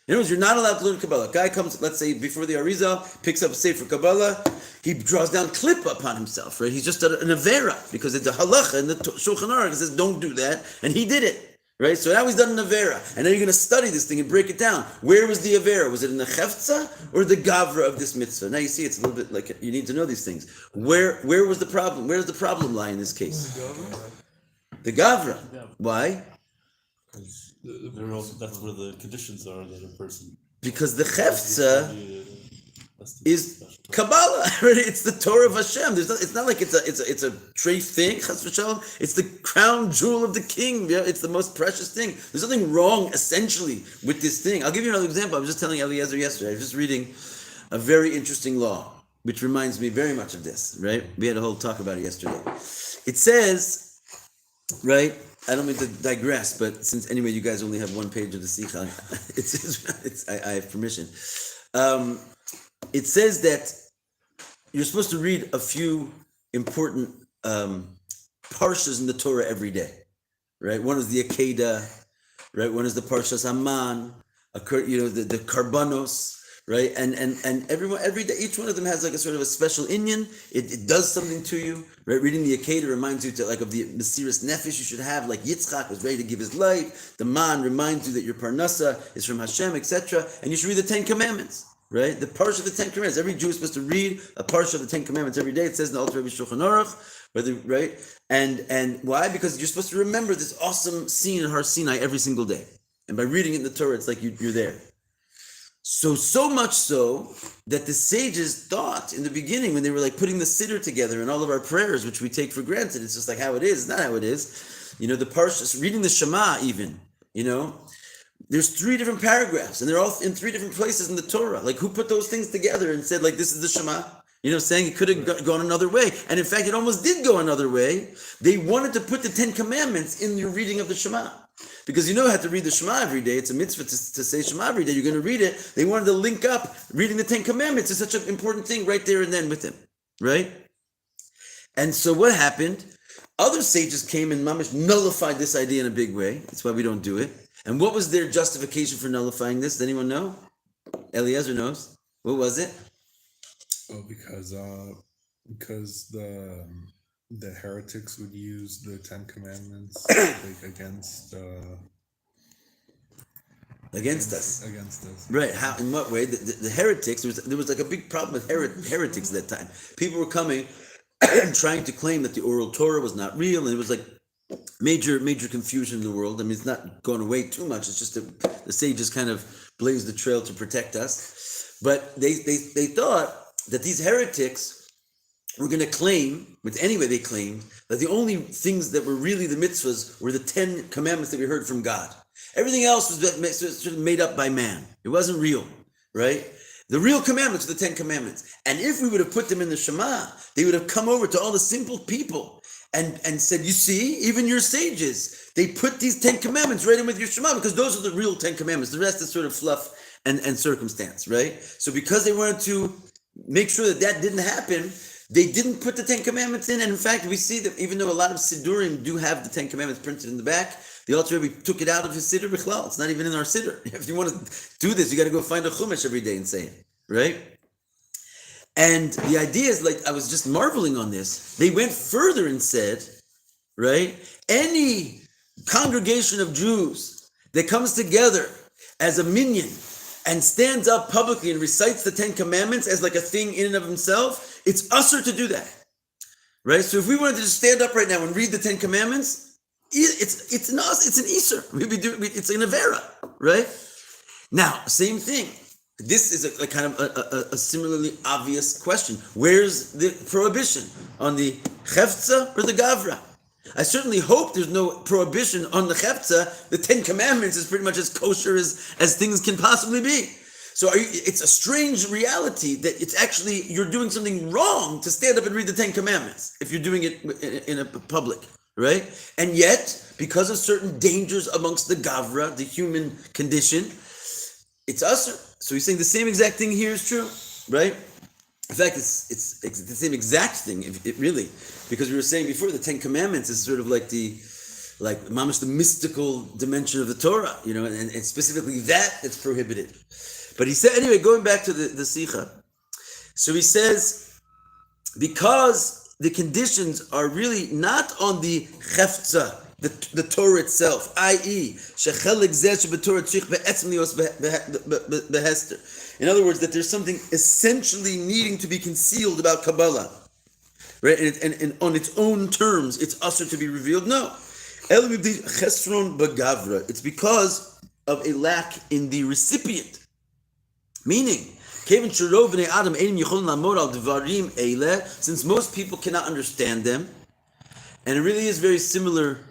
In other words, you're not allowed to learn Kabbalah. A guy comes, let's say, before the Arizal, picks up a Sefer Kabbalah, he draws down clip upon himself, right? He's just an Avera, because it's a halacha, and the Shulchan Aruch says, don't do that, and he did it, right? So now he's done an Avera, and now you're going to study this thing and break it down. Where was the Avera? Was it in the Chefza or the Gavra of this mitzvah? Now you see, it's a little bit like, you need to know these things. Where was the problem? Where does the problem lie in this case? The Gavra. Why? That's where the conditions are that a person. Because the Chefza is Kabbalah, right? It's the Torah of Hashem. It's not like it's a treif thing. Chas v'shalom. It's the crown jewel of the king. Yeah? It's the most precious thing. There's nothing wrong essentially with this thing. I'll give you another example. I was just telling Eliezer yesterday. I was just reading a very interesting law, which reminds me very much of this. Right? We had a whole talk about it yesterday. It says, right? I don't mean to digress, but since anyway you guys only have one page of the Sikha, I have permission. It says that you're supposed to read a few important parshas in the Torah every day, right? One is the Akedah, right? One is the Parshas Haman, the Karbanos, right? And everyone every day, each one of them has like a sort of a special inyan. It does something to you, right? Reading the Akedah reminds you of the Mesiras Nefesh you should have, like Yitzchak was ready to give his life. The Man reminds you that your Parnasa is from Hashem, etc. And you should read the Ten Commandments. Right, the parsha of the Ten Commandments. Every Jew is supposed to read a parsha of the Ten Commandments every day. It says in the Alter Rebbe Shulchan Aruch, right? And why? Because you're supposed to remember this awesome scene in Har Sinai every single day. And by reading it in the Torah, it's like you're there. So much so that the sages thought in the beginning when they were like putting the siddur together and all of our prayers, which we take for granted, it's just like how it is. It's not how it is. The parsha, reading the Shema even. There's 3 different paragraphs, and they're all in 3 different places in the Torah. Like, who put those things together and said, like, this is the Shema? Saying it could have gone another way. And in fact, it almost did go another way. They wanted to put the 10 Commandments in your reading of the Shema. Because you have to read the Shema every day. It's a mitzvah to say Shema every day. You're going to read it. They wanted to link up reading the 10 Commandments. It's such an important thing right there and then with him. Right? And so what happened? Other sages came and mamish nullified this idea in a big way. That's why we don't do it. And what was their justification for nullifying this? Does anyone know? Eliezer knows. What was it? Oh, because the heretics would use the 10 Commandments against us. Against us. Right. How? In what way? The heretics. There was like a big problem with heretics at that time. People were coming and trying to claim that the oral Torah was not real, and it was like major confusion in the world. I mean, it's not going away too much. It's just that the sages kind of blazed the trail to protect us. But they thought that these heretics were going to claim, which anyway they claimed, that the only things that were really the mitzvahs were the 10 commandments that we heard from God. Everything else was sort of made up by man. It wasn't real, right? The real commandments are the 10 commandments. And if we would have put them in the Shema, they would have come over to all the simple people and said, you see, even your sages, they put these 10 commandments right in with your Shema because those are the real 10 commandments. The rest is sort of fluff and circumstance, right? So because they wanted to make sure that didn't happen, they didn't put the 10 commandments in. And in fact, we see that even though a lot of Siddurim do have the 10 commandments printed in the back, the Alter Rebbe took it out of his Siddur Bichlal. It's not even in our Siddur. If you want to do this, you got to go find a Chumash every day and say it, right? And the idea is, like, I was just marveling on this. They went further and said, right, any congregation of Jews that comes together as a minyan and stands up publicly and recites the 10 commandments as like a thing in and of himself, it's usher to do that, right? So if we wanted to just stand up right now and read the 10 commandments, It's an Easter. It's an Avera, right? Now, same thing. This is a kind of a similarly obvious question. Where's the prohibition on the chefza or the gavra? I certainly hope there's no prohibition on the chefza. The 10 Commandments is pretty much as kosher as things can possibly be. So it's a strange reality that it's actually, you're doing something wrong to stand up and read the 10 Commandments if you're doing it in a public, right? And yet, because of certain dangers amongst the gavra, the human condition, it's usher. So he's saying the same exact thing here is true, right? In fact, it's the same exact thing, really, because we were saying before, the 10 Commandments is sort of like mamish, the mystical dimension of the Torah, and specifically that's prohibited. But he said, anyway, going back to the Sikha, so he says, because the conditions are really not on the chefza, the Torah itself, i.e., in other words, that there's something essentially needing to be concealed about Kabbalah, right? And on its own terms, it's usher to be revealed. No, it's because of a lack in the recipient. Meaning, since most people cannot understand them, and it really is very similar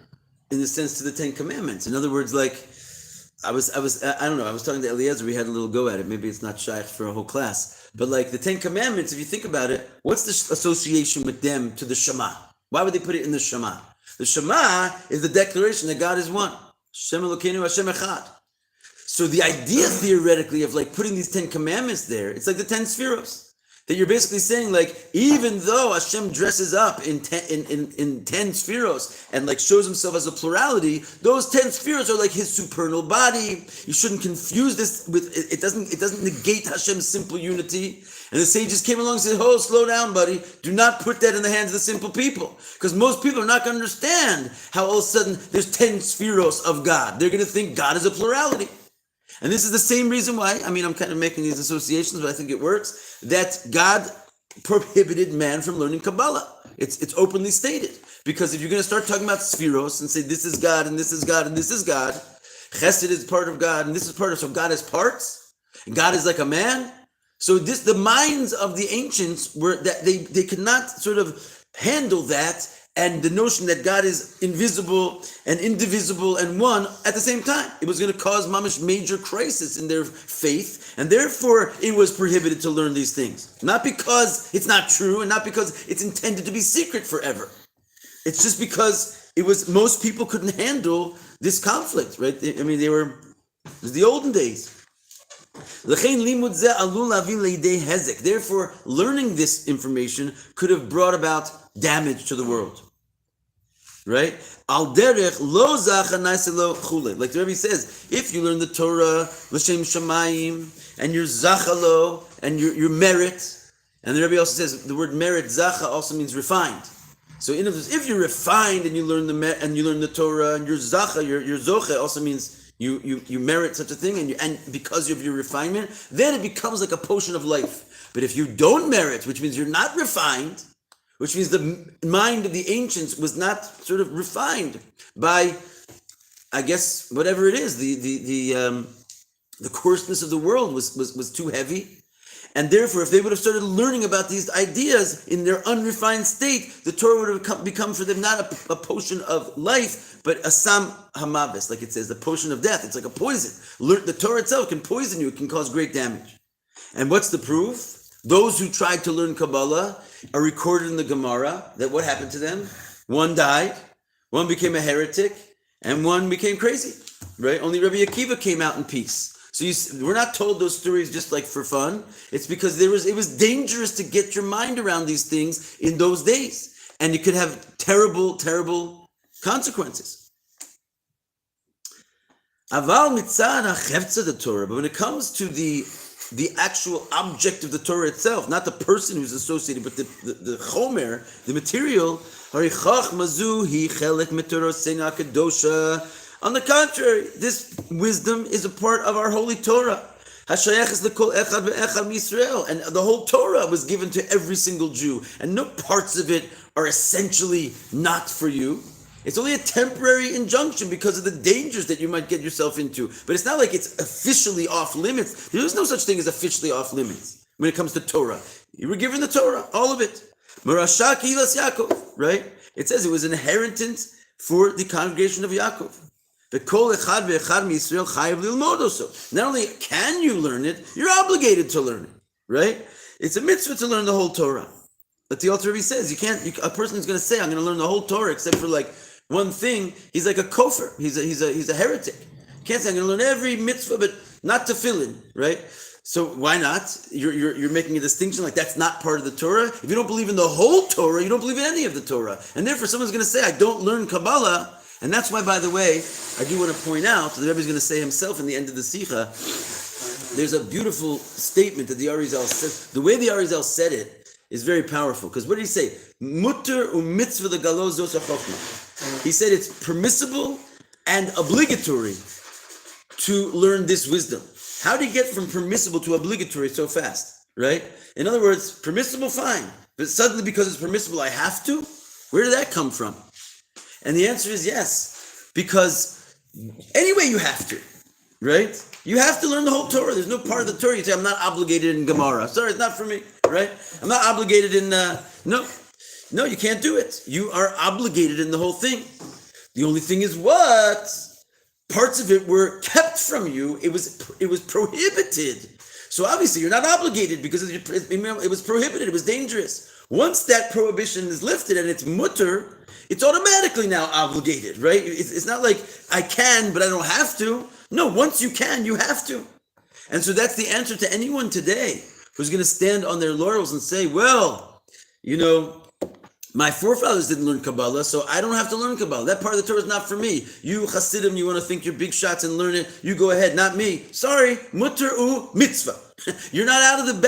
in the sense to the 10 Commandments. In other words, like, I don't know, I was talking to Eliezer, we had a little go at it, maybe it's not shaykh for a whole class, but like the 10 Commandments, if you think about it, what's the association with them to the Shema? Why would they put it in the Shema? The Shema is the declaration that God is one. Shem Elokeinu Hashem Echad. So the idea theoretically of like putting these 10 Commandments there, it's like the 10 Spheros. That you're basically saying, like, even though Hashem dresses up in 10 spheros and like shows himself as a plurality, those 10 spheros are like his supernal body. You shouldn't confuse this with it. Doesn't negate Hashem's simple unity. And the sages came along and said, "Oh, slow down, buddy. Do not put that in the hands of the simple people, because most people are not going to understand how all of a sudden there's 10 spheros of God. They're going to think God is a plurality." And this is the same reason why, I'm kind of making these associations, but I think it works, that God prohibited man from learning Kabbalah. It's openly stated. Because if you're going to start talking about Spheros and say this is God and this is God and this is God, Chesed is part of God and this is part of, so God has parts, and God is like a man. So the minds of the ancients were that they could not sort of handle that, and the notion that God is invisible and indivisible and one at the same time. It was going to cause mamish major crisis in their faith, and therefore it was prohibited to learn these things. Not because it's not true, and not because it's intended to be secret forever. It's just because most people couldn't handle this conflict, right? I mean, it was the olden days. Therefore, learning this information could have brought about damage to the world. Right? Al derech lo zacha naiselo chule. Like the Rebbe says, if you learn the Torah l'shem shamayim and your zachalo and your merit, and the Rebbe also says the word merit zacha also means refined. So in other words, if you're refined and you learn the Torah and your zacha, your zoche also means you merit such a thing, and because of your refinement, then it becomes like a potion of life. But if you don't merit, which means you're not refined, which means the mind of the ancients was not sort of refined by, I guess, whatever it is, the coarseness of the world was too heavy. And therefore, if they would have started learning about these ideas in their unrefined state, the Torah would have become for them not a potion of life, but a sam hamavis, like it says, the potion of death. It's like a poison. The Torah itself can poison you. It can cause great damage. And what's the proof? Those who tried to learn Kabbalah are recorded in the Gemara that what happened to them? One died, one became a heretic, and one became crazy, right? Only Rabbi Akiva came out in peace. So we're not told those stories just like for fun. It's because it was dangerous to get your mind around these things in those days. And it could have terrible, terrible consequences. Aval mitzad ha'chevtza the Torah, but when it comes to the actual object of the Torah itself, not the person who's associated, but the chomer, the material. On the contrary, this wisdom is a part of our holy Torah. And the whole Torah was given to every single Jew, and no parts of it are essentially not for you. It's only a temporary injunction because of the dangers that you might get yourself into. But it's not like it's officially off limits. There is no such thing as officially off limits when it comes to Torah. You were given the Torah, all of it. Marashak Ilas Yaakov, right? It says it was an inheritance for the congregation of Yaakov. Not only can you learn it, you're obligated to learn it, right? It's a mitzvah to learn the whole Torah. But the Alter Rebbe says a person who's going to say, I'm going to learn the whole Torah except for like one thing, he's like a kofar. He's a heretic. You can't say I'm going to learn every mitzvah, but not tefillin, right? So why not? You're making a distinction like that's not part of the Torah. If you don't believe in the whole Torah, you don't believe in any of the Torah. And therefore someone's going to say, I don't learn Kabbalah. And that's why, by the way, I do want to point out, the Rebbe is going to say himself in the end of the Sikha, there's a beautiful statement that the Arizal says. The way the Arizal said it is very powerful. Because what did he say? Mutter mitzvah the galo zos ha-chokhmah. He said it's permissible and obligatory to learn this wisdom. How do you get from permissible to obligatory so fast, right? In other words, permissible, fine. But suddenly because it's permissible, I have to? Where did that come from? And the answer is yes. Because anyway you have to, right? You have to learn the whole Torah. There's no part of the Torah you say, I'm not obligated in Gemara. Sorry, it's not for me, right? I'm not obligated in, no, you can't do it. You are obligated in the whole thing. The only thing is what? Parts of it were kept from you. It was prohibited. So obviously you're not obligated because it was prohibited. It was dangerous. Once that prohibition is lifted and it's mutter, it's automatically now obligated, right? It's not like I can, but I don't have to. No, once you can, you have to. And so that's the answer to anyone today who's going to stand on their laurels and say, well, my forefathers didn't learn Kabbalah, so I don't have to learn Kabbalah. That part of the Torah is not for me. You Hasidim, you want to think you're big shots and learn it, you go ahead, not me. Sorry, mutter u mitzvah. You're not out of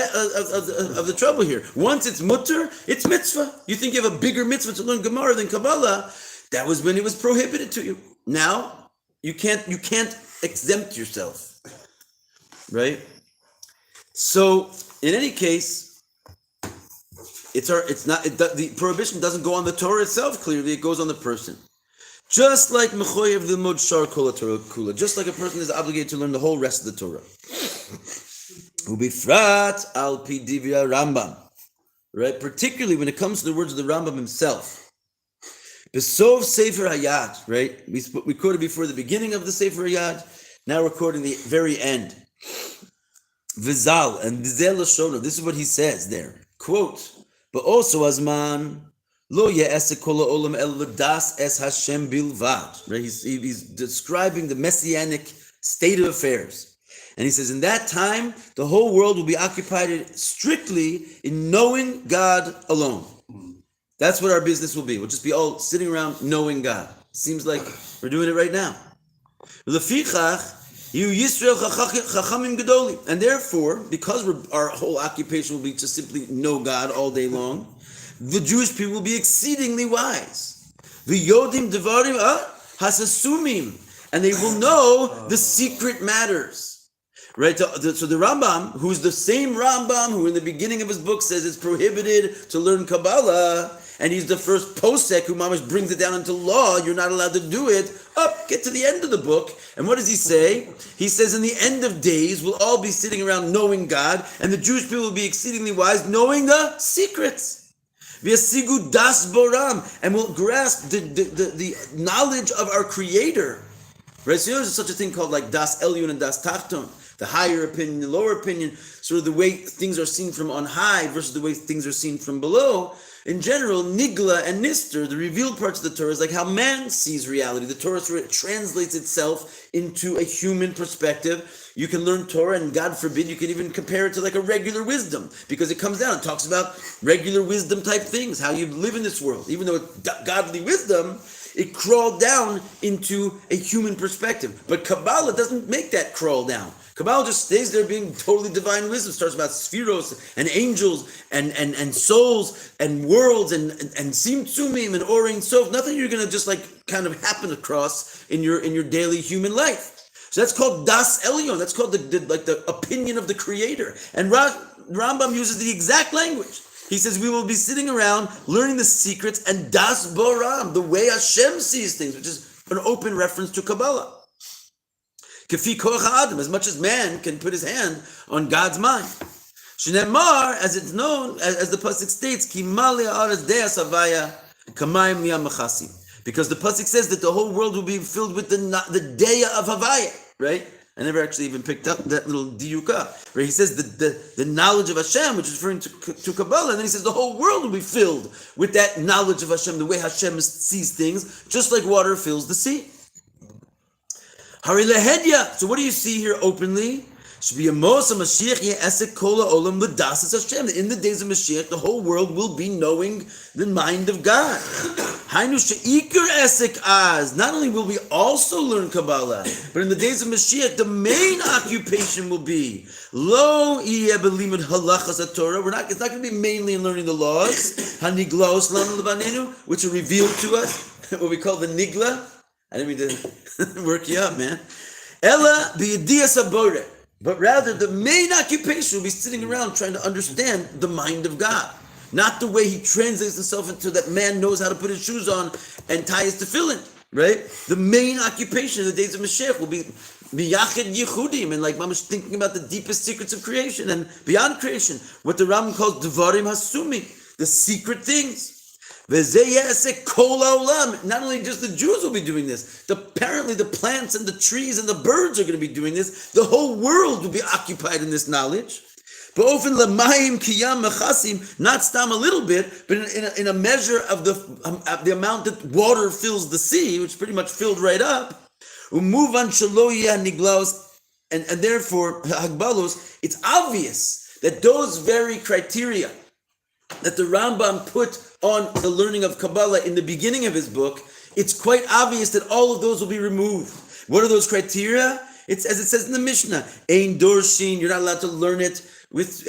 the trouble here. Once it's mutter, it's mitzvah. You think you have a bigger mitzvah to learn Gemara than Kabbalah? That was when it was prohibited to you. Now you can't exempt yourself, right? So in any case, the prohibition doesn't go on the Torah itself. Clearly, it goes on the person. Just like mechoyev limod shar kol Torah kula, just like a person is obligated to learn the whole rest of the Torah. Ubifrat al pi divya Rambam, right? Particularly when it comes to the words of the Rambam himself. Besov Sefer Hayad, right? We quoted before the beginning of the Sefer Hayad. Now we're quoting the very end. Vizal and Dizel Lashona. This is what he says there. Quote. But also Azman lo ye'aseh kol ha'olam el v'das es Hashem bilvad. Right? He's describing the messianic state of affairs. And he says, in that time, the whole world will be occupied strictly in knowing God alone. That's what our business will be. We'll just be all sitting around knowing God. Seems like we're doing it right now. And therefore, because our whole occupation will be to simply know God all day long, the Jewish people will be exceedingly wise. The Yodim Devarim Hasasumim, and they will know the secret matters. Right, so the Rambam, who's the same Rambam who in the beginning of his book says it's prohibited to learn Kabbalah, and he's the first posek who mamash brings it down into law, you're not allowed to do it, get to the end of the book, and what does he say? He says in the end of days, we'll all be sitting around knowing God, and the Jewish people will be exceedingly wise, knowing the secrets. V'yasigu das boram, and we'll grasp the knowledge of our Creator. Right, so there's such a thing called like das elyon and das tachton. The higher opinion, the lower opinion, sort of the way things are seen from on high versus the way things are seen from below. In general, Nigla and Nister, the revealed parts of the Torah, is like how man sees reality. The Torah sort of translates itself into a human perspective. You can learn Torah, and God forbid, you can even compare it to like a regular wisdom, because it comes down and talks about regular wisdom type things, how you live in this world. Even though it's godly wisdom, it crawled down into a human perspective. But Kabbalah doesn't make that crawl down. Kabbalah just stays there being totally divine wisdom. Starts about spheros and angels and souls and worlds and simtsumim and orin sof. Nothing you're gonna just like kind of happen across in your daily human life. So that's called das elyon. That's called the opinion of the Creator. And Rambam uses the exact language. He says we will be sitting around learning the secrets and das boram, the way Hashem sees things, which is an open reference to Kabbalah. Kafi koach adam, as much as man can put his hand on God's mind. Shnemar, as it's known, as the pasuk states, ki mali haaretz deas havaya kamayim niyam mechasim. Because the pasuk says that the whole world will be filled with the deya of havaya, right? I never actually even picked up that little diuka, where he says the knowledge of Hashem, which is referring to Kabbalah, and then he says the whole world will be filled with that knowledge of Hashem, the way Hashem sees things, just like water fills the sea. Hari lehedya. So what do you see here openly? In the days of Mashiach, the whole world will be knowing the mind of God. Not only will we also learn Kabbalah, but in the days of Mashiach, the main occupation will be it's not going to be mainly in learning the laws, which are revealed to us, what we call the nigla. I didn't mean to work you up, man. Ella b'yediyas haboreh. But rather, the main occupation will be sitting around trying to understand the mind of God. Not the way he translates himself into that man knows how to put his shoes on and tie his tefillin, right? The main occupation in the days of Mashiach will be miyachid yichudim, and like mamash thinking about the deepest secrets of creation and beyond creation, what the Rambam calls devarim hasumi, the secret things. Not only just the Jews will be doing this, apparently the plants and the trees and the birds are going to be doing this. The whole world will be occupied in this knowledge. But often lamayim kiyam mechasim, not stam a little bit, but in a measure of the amount that water fills the sea, which pretty much filled right up. Umuvan shaloya niglaos, and therefore hagbalos. It's obvious that those very criteria that the Rambam put on the learning of Kabbalah in the beginning of his book, it's quite obvious that all of those will be removed. What are those criteria? It's as it says in the Mishnah, Ein Dorshin, you're not allowed to learn it with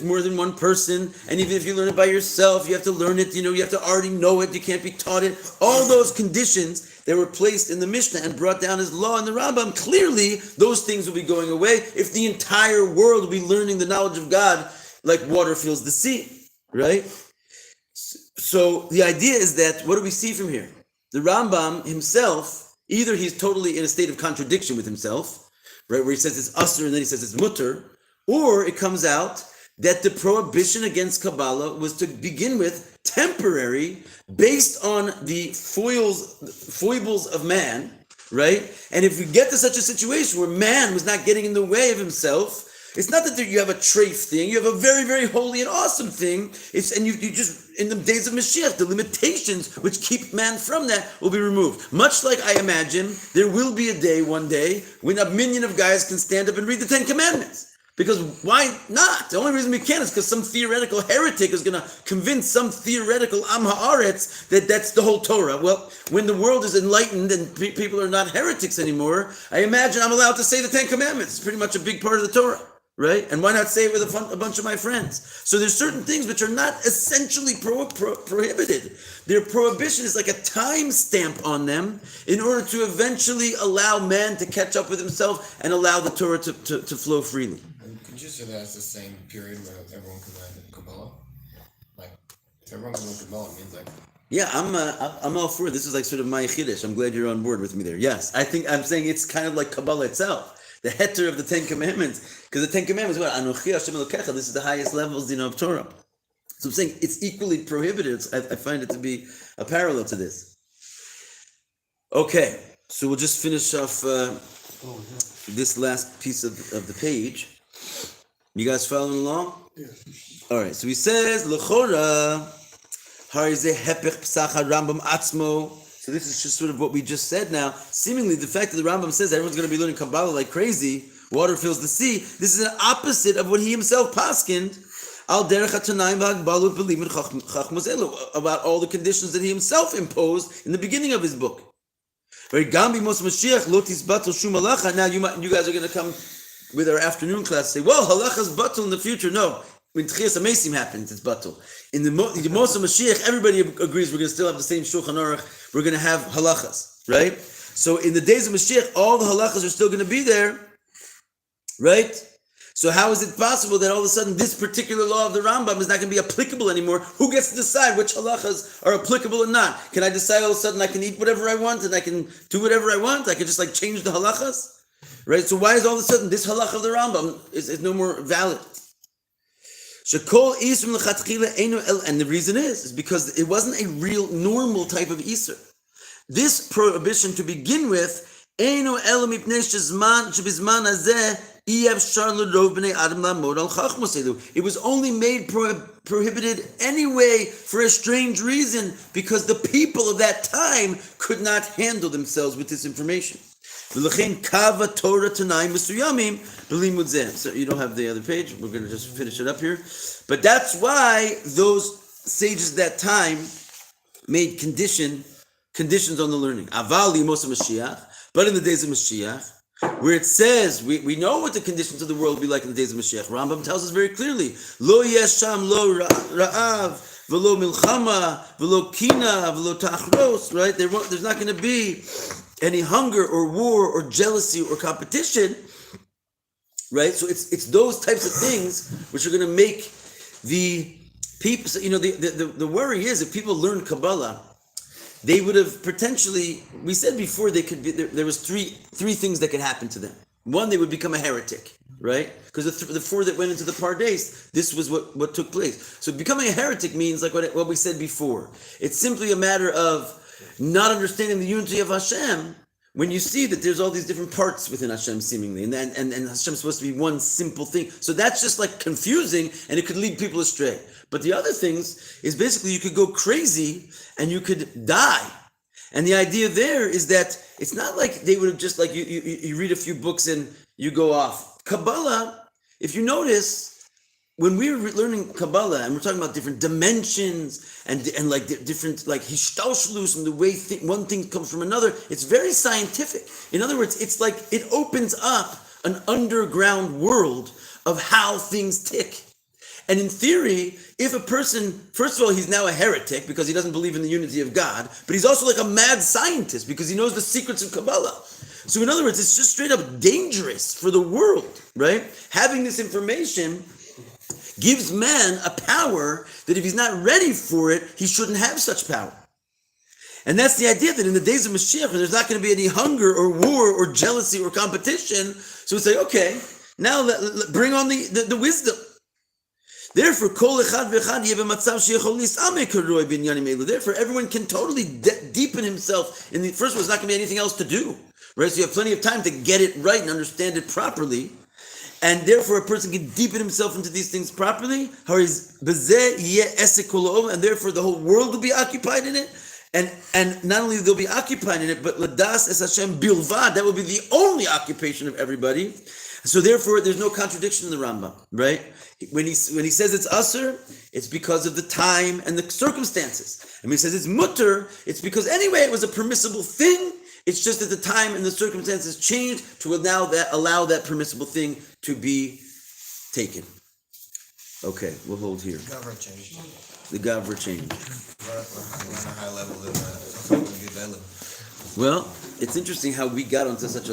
more than one person, and even if you learn it by yourself, you have to learn it, you have to already know it, you can't be taught it. All those conditions that were placed in the Mishnah and brought down as law in the Rambam, clearly those things will be going away if the entire world will be learning the knowledge of God like water fills the sea, right? So the idea is that, what do we see from here? The Rambam himself, either he's totally in a state of contradiction with himself, right, where he says it's usr and then he says it's mutter, or it comes out that the prohibition against Kabbalah was to begin with temporary, based on the foibles of man, right? And if we get to such a situation where man was not getting in the way of himself, it's not that you have a treif thing, you have a very, very holy and awesome thing. And you just, in the days of Mashiach, the limitations which keep man from that will be removed. Much like I imagine there will be a day, one day, when a million of guys can stand up and read the Ten Commandments. Because why not? The only reason we can is because some theoretical heretic is going to convince some theoretical Am Haaretz that that's the whole Torah. Well, when the world is enlightened and people are not heretics anymore, I imagine I'm allowed to say the Ten Commandments. It's pretty much a big part of the Torah. Right? And why not say it with a bunch of my friends? So there's certain things which are not essentially prohibited. Their prohibition is like a time stamp on them in order to eventually allow man to catch up with himself and allow the Torah to flow freely. And could you say that's the same period where everyone can learn Kabbalah? Like, if everyone can learn Kabbalah, it means like... Yeah, I'm all for it. This is like sort of my chiddush. I'm glad you're on board with me there. Yes, I'm saying it's kind of like Kabbalah itself. The heter of the Ten Commandments, because the Ten Commandments, what? Anochi Hashem Elokecha, this is the highest levels, of Torah. So I'm saying it's equally prohibited. I find it to be a parallel to this. Okay, so we'll just finish off this last piece of the page. You guys following along? Yeah. All right, so he says, L'chora, harizeh hepech psach Rambam atzmo. So this is just sort of what we just said now. Seemingly, the fact that the Rambam says everyone's going to be learning Kabbalah like crazy, water fills the sea, this is an opposite of what he himself paskind, al derech hatanayim v'hagbalut b'limud chachmos elu, about all the conditions that he himself imposed in the beginning of his book. Now, you guys are going to come with our afternoon class and say, well, halachas batul in the future. No. When Tchias HaMesim happens, it's batul. In the Moshe Mashiach, everybody agrees we're going to still have the same Shulchan Aruch. We're going to have halachas, right? So in the days of Mashiach, all the halachas are still going to be there, right? So how is it possible that all of a sudden this particular law of the Rambam is not going to be applicable anymore? Who gets to decide which halachas are applicable or not? Can I decide all of a sudden I can eat whatever I want and I can do whatever I want? I can just like change the halachas? Right? So why is all of a sudden this halach of the Rambam is no more valid? And the reason is because it wasn't a real normal type of Isser. This prohibition to begin with, it was only made prohibited anyway for a strange reason, because the people of that time could not handle themselves with this information. So you don't have the other page. We're going to just finish it up here. But that's why those sages at that time made conditions on the learning. But in the days of Mashiach, where it says, we know what the conditions of the world will be like in the days of Mashiach. Rambam tells us very clearly, Lo yesham lo ra'av, v'lo milchama, v'lo kina, v'lo tachros, right? There's not going to be any hunger or war or jealousy or competition, right? So it's those types of things which are going to make the people, the worry is if people learn Kabbalah, they would have potentially, we said before, they could be, there was three things that could happen to them. One, they would become a heretic, right? Because the four that went into the Pardes, this was what took place. So becoming a heretic means, like what we said before, it's simply a matter of not understanding the unity of Hashem when you see that there's all these different parts within Hashem seemingly, and Hashem's supposed to be one simple thing. So that's just like confusing, and it could lead people astray. But the other things is basically you could go crazy and you could die. And the idea there is that it's not like they would have just like you read a few books and you go off. Kabbalah, if you notice, when we were learning Kabbalah and we're talking about different dimensions and like different like hishtalshlus and the way one thing comes from another, it's very scientific. In other words, it's like it opens up an underground world of how things tick. And in theory, if a person, first of all, he's now a heretic because he doesn't believe in the unity of God, but he's also like a mad scientist because he knows the secrets of Kabbalah. So in other words, it's just straight up dangerous for the world, right? Having this information gives man a power that if he's not ready for it, he shouldn't have such power. And that's the idea that in the days of Mashiach, when there's not going to be any hunger or war or jealousy or competition, so it's like, okay, now bring on the wisdom. Therefore, therefore, everyone can totally deepen himself in the first one. There's not going to be anything else to do, right? So you have plenty of time to get it right and understand it properly, and therefore a person can deepen himself into these things properly. And therefore, the whole world will be occupied in it, and not only they'll be occupied in it, but ladas es Hashem bilvad. That will be the only occupation of everybody. So therefore, there's no contradiction in the Rambam, right? When he says it's usher, it's because of the time and the circumstances. And when he says it's mutter, it's because anyway it was a permissible thing. It's just that the time and the circumstances changed to allow that permissible thing to be taken. Okay, we'll hold here. The Gavra changed. The Gavra changed. We're on a high level of Well, it's interesting how we got onto such a